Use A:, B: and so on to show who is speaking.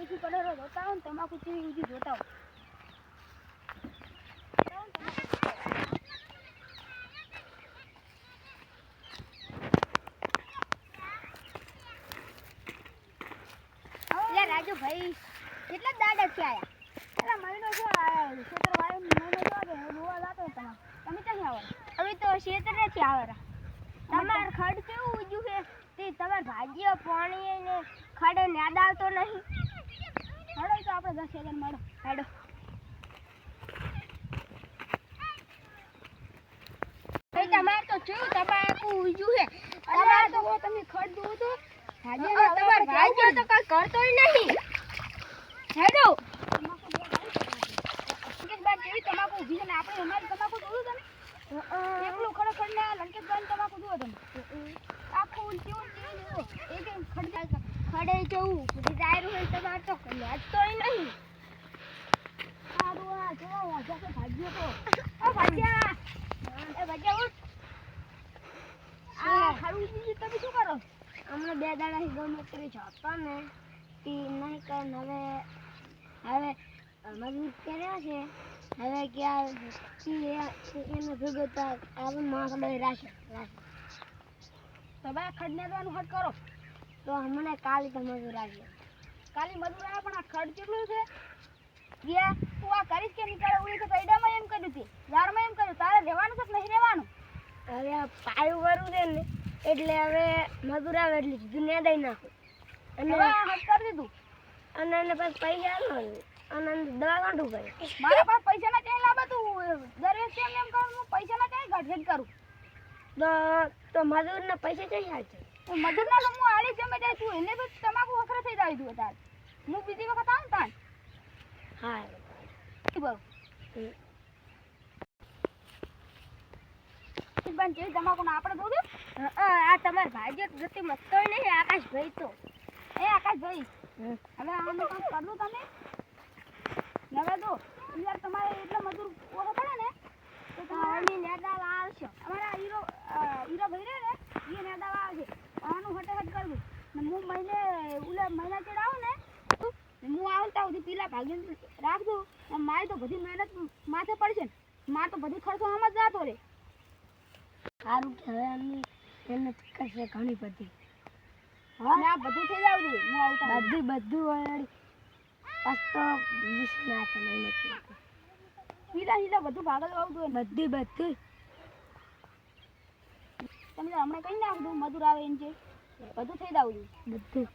A: દેશી કલર જોતા હો ને તમાકુ ચીવી ઉજી જોતા હો રાજુ ભાઈ કેટલા દાડા થી આયા એલા મહિનો જો આયા ખેતર વાયો મહિનો જો આવે રોવા લાતો તમા તમે ક્યાં આવો અમે તો ખેતર થી આવેરા તમાર ખડ કેવું ઉજ્યું છે તે તમાર ભાજીઓ પાણી ને ખડ યાદ આવતો નહીં હડો તો આપણે 10,000 મળો હેડો ભાઈ તમાર તો કેવું તમાકુ ઉજ્યું છે તમાર તો તમે ખડ દો તો ભાજીઓ તમાર ભાજીઓ તો કઈ કરતોય નહીં હેડો તમાકુ ઉભી છે ને આપણે અમારી તમાકુ જોયું તમે એકલું ખરેખર ને લંકેશભાઈ તમાકુ જુઓ તમે આખું કેવું એક ખડે જવું બધી દાયરું હોય તમારે તો લાગતોય નહીં સારું આ જો જશે ભાગ્યો તો ઓ ભાગ્યા એ ભાગ્યા ઉઠ આ ખારું બીજું તમે શું કરો હમણાં 2 દાડાથી ગમે કરી જતો ને તે નહીં કર હવે મજબૂત કર્યા છે હવે ક્યાં એને ભેગો તો આવે માણસ લઈ રાખે તો ભાઈ ખડ નેદવાનું હટ કરો તો હમણે કાલી તો મજૂર આવી કાલી મજૂર આવે પણ આ ખડ કેટલું છે ગયા તું આ કરીશ કે નીકળે ઉડી તો પૈડામાં એમ કર્યું હતી યારમાં એમ કર્યું તારે રહેવાનું છે કે નહીં રહેવાનું હવે પાયું કરવું છે ને એટલે હવે મજૂર આવે એટલે સીધું નેદાઈ નાખું અને હટ કરી દીધું અને એને પછી પૈસા અને દવા કાઢું કરે મારા પાસે પૈસા ના ક્યાંય લાવે તું દરેક કેમ એમ કરું હું પૈસા ના ક્યાંય ઘટ કરું તો મજૂર ના પૈસા ક્યાંય હાલ છે મજૂર ના હું આલી જમે જાય તું એને બી તમાકુ વખરે થઈ જાય તું તાર હું બીજી વખત આવું તાન હા બહુ બન જેવી તમાકુ ના આપણે જોયું આ તમાર ભાઈ ગતિ મસ્ત હોય નહીં આકાશભાઈ તો એ આકાશભાઈ હવે આનું કામ કરલું તમે નવા દો યાર તમારે એટલો મજૂર ઓછો પડે ને તો તમારી નેદાવ આવશે અમારા હીરો ભાઈ રે ને એ નેદાવ આવશે આનું હટે હટ કરવું ને હું મહિના ચેડ આવું ને હું આવતા સુધી પીલા ભાગીને રાખજો મારી તો બધી મહેનત માથે પડશે ને માર તો બધી ખર્ચો આમ જ જાતો રે સારું કે હવે એમની મહેનત કરશે ઘણી બધી હા આ બધું થઈ જાવ હું આવતા બધું વળી બસ તો 20 ના છે મહિને હીરા બધું ભાગલ આવતું બધું તમે હમણાં કઈ નાખજો મજૂર આવે એમ છે બધું થઈ જાવ બધું